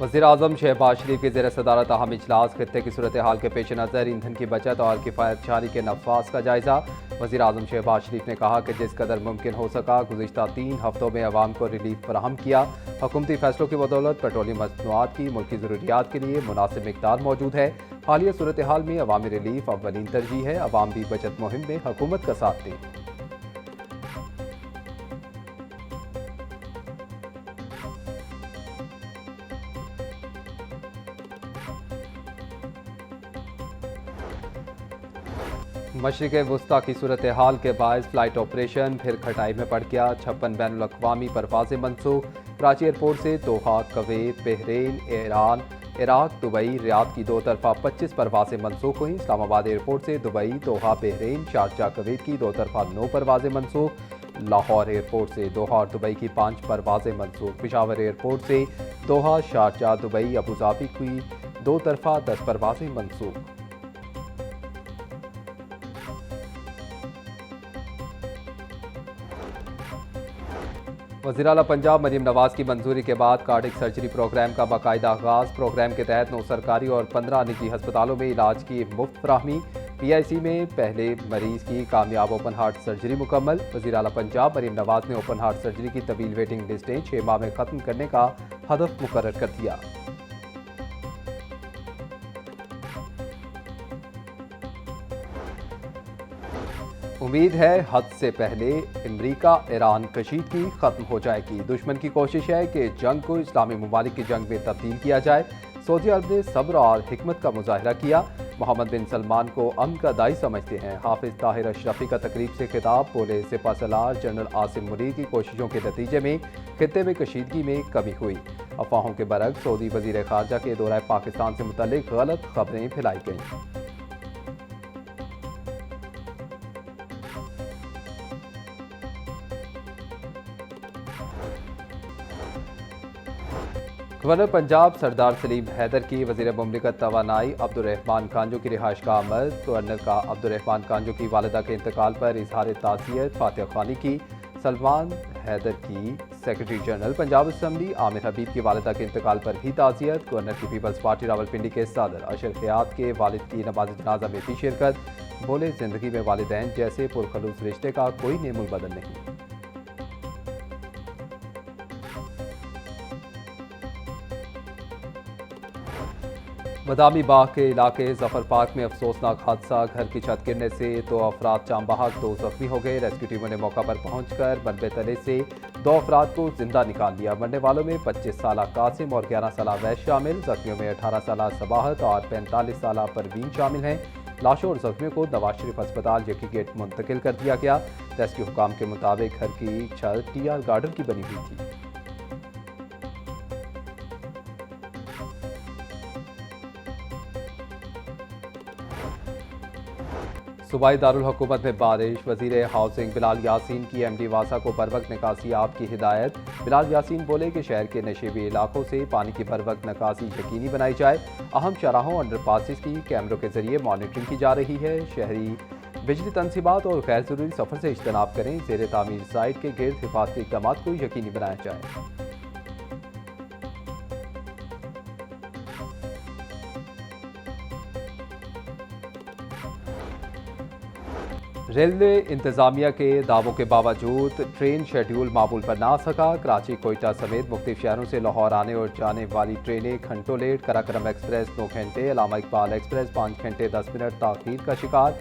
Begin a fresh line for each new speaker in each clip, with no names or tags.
वज़ीर-ए-आज़म शहबाज शरीफ की ज़ेर सदारत अहम इजलास। खित्ते की सूरत हाल के पेश नज़र ईंधन की बचत और किफ़ायत जारी के नफाज का जायज़ा। वज़ीर-ए-आज़म शहबाज शरीफ ने कहा कि जिस कदर मुमकिन हो सका गुज़िश्ता 3 हफ्तों में अवाम को रिलीफ फराहम किया। हुकूमती फैसलों की बदौलत पेट्रोलियम मसनूआत की मुल्की ज़रूरियात के लिए मुनासिब मिकदार मौजूद है। हालिया सूरत हाल में अवामी रिलीफ अव्वलीन तरजीह है। अवाम भी बचत मुहिम में हुकूमत का साथ दें। मशरिक़ वस्ता की सूरत हाल के बायस फ़्लाइट ऑपरेशन फिर खटाई में पड़ गया। 56 बैनुल अक़वामी परवाज़ें मनसूख। कराची एयरपोर्ट से Doha, Kuwait, Bahrain, Iran, Iraq, Dubai, Riyadh की 2 तरफ़ा 25 परवाज़ें मनसूख हुई। इस्लामाबाद एयरपोर्ट से Dubai, Doha, Bahrain, Sharjah, Kuwait की 2 तरफ़ा 9 परवाज़ें मनसूख। लाहौर एयरपोर्ट से दोहा और दुबई की 5 परवाज़ें मनसूख। पेशावर एयरपोर्ट से दोहा, शारजा, दुबई, अबूधाबी की 2 तरफ़ा 10 परवाज़ें मनसूख। वज़ीर आला पंजाब मरीम नवाज़ की मंजूरी के बाद कार्डिक सर्जरी प्रोग्राम का बाकायदा आगाज़। प्रोग्राम के तहत 9 सरकारी और 15 निजी अस्पतालों में इलाज की मुफ्त फराहमी। PIC में पहले मरीज की कामयाब ओपन हार्ट सर्जरी मुकम्मल। वज़ीर आला पंजाब मरीम नवाज़ ने ओपन हार्ट सर्जरी की तवील वेटिंग लिस्टें 6 माह में ख़त्म करने का हदफ मुकर्रर कर दिया। उम्मीद है हद से पहले अमरीका ईरान कशीदगी खत्म हो जाएगी। दुश्मन की कोशिश है कि जंग को इस्लामी ममालिक की जंग में तब्दील किया जाए। सऊदी अरब ने सब्र और हिकमत का मुजाहिरा किया। मोहम्मद बिन सलमान को अमन का दाई समझते हैं। हाफिज ताहिर अशरफी का तकरीब से खिताब। बोले सिपा सलार जनरल आसिम मुनीर की कोशिशों के नतीजे में खित्ते में कशीदगी में कमी हुई। अफवाहों के बरक्स सऊदी वजीर खारजा के दौरा पाकिस्तान से मुतल्लिक गलत खबरें फैलाई गईं। गवर्नर पंजाब सरदार सलीम हैदर की वज़ीर मुमलिकत तवानाई अब्दुर्रहमान कांजू की रिहाइश का अमल। गवर्नर का अब्दुर्रहमान कांजू की वालिदा के इंतकाल पर इजहार ताज़ियत फातिहा खानी की। सलमान हैदर की secretary general Punjab assembly Aamir Habib की वालिदा के इंतकाल पर भी ताज़ियत। गवर्नर की पीपल्स पार्टी रावलपिंडी के सदर अशर हयात के वालिद की नमाज जनाजा में भी शिरकत। बोले जिंदगी में वालिदैन जैसे पुरखलूस रिश्ते का कोई नेमुल बदल नहीं। बदामी बाग के इलाके जफर पार्क में अफसोसनाक हादसा। घर की छत गिरने से 2 अफराद जाम बहक, 2 जख्मी हो गए। रेस्क्यू टीमों ने मौका पर पहुंचकर मलबे तले से 2 अफराद को जिंदा निकाल लिया। मरने वालों में 25 साल कासिम और 11 साल वैश शामिल। जख्मियों में 18 साल सबाहत और 45 साल परवीन शामिल हैं। लाशों और जख्मियों को नवाज शरीफ अस्पताल यकी गेट मुंतकिल कर दिया गया। रेस्क्यू हुकाम के मुताबिक घर की छत TR गार्डन की बनी हुई थी। सूबाई दारुल हुकूमत में बारिश। वजीर हाउसिंग बिलाल यासीन की MD वासा को बरवक्त निकासी आप की हिदायत। बिलाल यासीन बोले कि शहर के नशेबी इलाकों से पानी की बरवक्त निकासी यकीनी बनाई जाए। अहम शाहराहों अंडरपासिस की कैमरों के जरिए मॉनिटरिंग की जा रही है। शहरी बिजली तनसीबात और गैर जरूरी सफर से इज्तनाब करें। जेर तामीर साइट के गिर्द हिफाजती इक़दाम को यकीनी बनाया जाए। रेलवे इंतजामिया के दावों के बावजूद ट्रेन शेड्यूल मामूल पर ना सका। कराची, कोयटा समेत मुख्तलिफ शहरों से लाहौर आने और जाने वाली ट्रेनें घंटों लेट। कराक्रम एक्सप्रेस 9 घंटे, अलामा इकबाल एक्सप्रेस 5 घंटे 10 मिनट ताख़ीर का शिकार।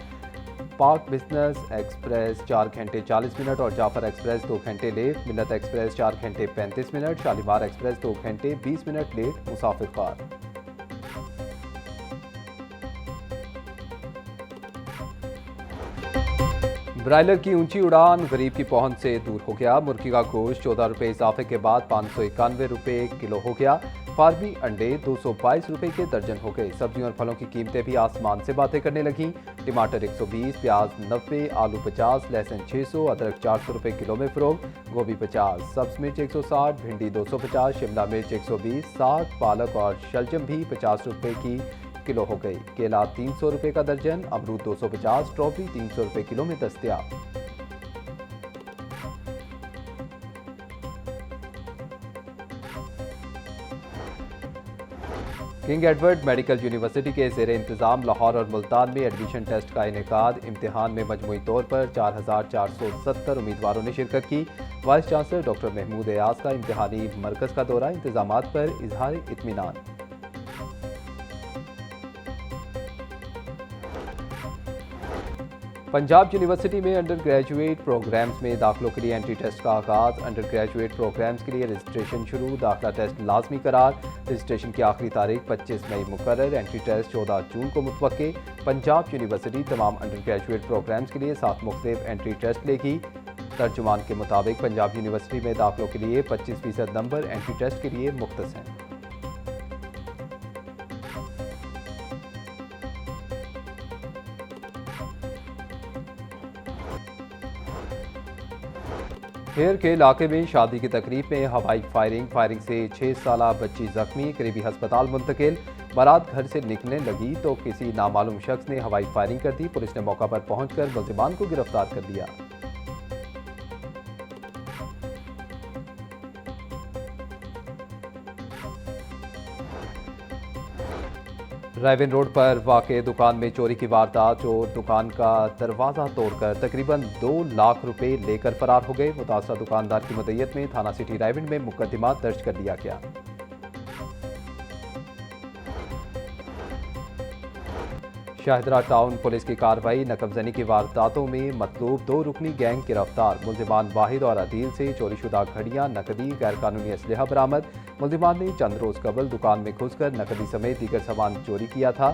पाक बिजनेस एक्सप्रेस 4 घंटे 40 मिनट और जाफर एक्सप्रेस 2 घंटे लेट। मिल्लत एक्सप्रेस 4 घंटे 35 मिनट। शालीमार एक्सप्रेस 2 घंटे 20 मिनट लेट। मुसाफिर कार। ब्रायलर की ऊंची उड़ान गरीब की पहुंच से दूर हो गया। मुर्गी का गोश्त 14 रुपये इजाफे के बाद 591 रुपये किलो हो गया। फार्मी अंडे 222 रुपये के दर्जन हो गए। सब्जियों और फलों की कीमतें भी आसमान से बातें करने लगीं। टमाटर 120, प्याज 90, आलू 50, लहसुन 600, अदरक 400 रुपये किलो में फरोख्त। गोभी 50, सब्ज मिर्च 160, भिंडी 250, शिमला मिर्च 120, साग, पालक और शलजम भी 50 रुपये की किलो हो गई। केला 300 रुपये का दर्जन, अमरूद 250, स्ट्रॉबेरी 300 रुपये किलो में दस्तयाब। किंग एडवर्ड मेडिकल यूनिवर्सिटी के ज़ेर इंतज़ाम लाहौर और मुल्तान में एडमिशन टेस्ट का इनेकाद। इम्तिहान में मजमूई तौर पर 4,470 उम्मीदवारों ने शिरकत की। Vice chancellor doctor Mahmood Ayaz का इम्तिहानी मरकज़ का दौरा। इंतजामात पर इजहार इत्मीनान। पंजाब यूनिवर्सिटी में अंडर ग्रेजुएट प्रोग्राम्स में दाखिलों के लिए एंट्री टेस्ट का आगाज। अंडर ग्रेजुएट प्रोग्राम्स के लिए रजिस्ट्रेशन शुरू। दाखिला टेस्ट लाजमी करार। रजिस्ट्रेशन की आखिरी तारीख 25 मई मुकर्रर। एंट्री टेस्ट 14 जून को मुतवक्के। पंजाब यूनिवर्सिटी तमाम अंडर ग्रेजुएट प्रोग्राम्स के लिए 7 मुख्तलिफ एंट्री टेस्ट लेगी। तर्जुमान के मुताबिक पंजाब यूनिवर्सिटी में दाखिलों के लिए 25% नंबर एंट्री टेस्ट के लिए मुख्तस हैं। हेर के इलाके में शादी की तकरीब में हवाई फायरिंग से 6 साला बच्ची जख्मी। करीबी हस्पताल मुंतकिल। बारात घर से निकलने लगी तो किसी नामालूम शख्स ने हवाई फायरिंग कर दी। पुलिस ने मौका पर पहुंचकर मुल्जिमान को गिरफ्तार कर लिया। रायविन रोड पर वाक़े दुकान में चोरी की वारदात। चोर दुकान का दरवाज़ा तोड़कर तकरीबन 2 लाख रुपए लेकर फरार हो गए। मुतासरा दुकानदार की मदईयत में थाना सिटी रायविन में मुकदमा दर्ज कर लिया गया। शाहदरा टाउन पुलिस की कार्रवाई। नकबजनी की वारदातों में मतलूब 2 रुकनी गैंग गिरफ्तार। मुल्जिमान वाहिद और अदील से चोरीशुदा घड़ियां, नकदी, गैर कानूनी असलहा बरामद। मुल्जिमान ने चंद रोज कबल दुकान में घुसकर नकदी समेत दीगर सामान चोरी किया था।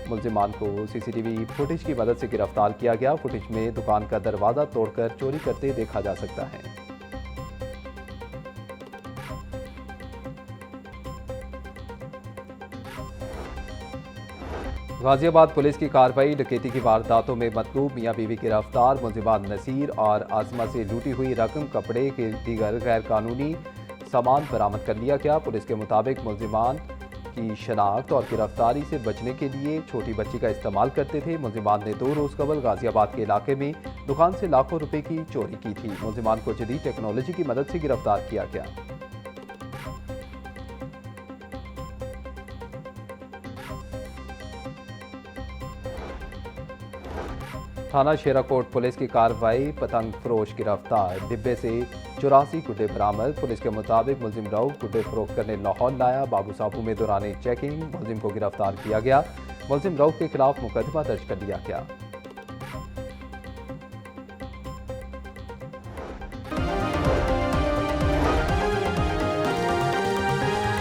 मुल्जिमान को सीसीटीवी फुटेज की मदद से गिरफ्तार किया गया। फुटेज में दुकान का दरवाज़ा तोड़कर चोरी करते देखा जा सकता है। गाजियाबाद पुलिस की कार्रवाई। डकैती की वारदातों में मतलूब मियां बीवी गिरफ्तार। मुल्जिमान नसीर और आजमा से लूटी हुई रकम, कपड़े के दीगर गैर कानूनी सामान बरामद कर लिया गया। पुलिस के मुताबिक मुल्जिमान की शनाख्त और गिरफ्तारी से बचने के लिए छोटी बच्ची का इस्तेमाल करते थे। मुल्जिमान ने 2 रोज कबल गाजियाबाद के इलाके में दुकान से लाखों रुपए की चोरी की थी। मुल्जिमान को जदीद टेक्नोलॉजी की मदद से गिरफ्तार किया गया। थाना शेराकोट पुलिस की कार्रवाई। पतंग फरोश गिरफ्तार। डिब्बे से 84 गुड्डे बरामद। पुलिस के मुताबिक मुलजिम रऊफ गुड्डे फरोख्त करने लाहौर लाया। बाबू साबू में दौरान चेकिंग मुलजिम को गिरफ्तार किया गया। मुलजिम रऊफ के खिलाफ मुकदमा दर्ज कर लिया गया।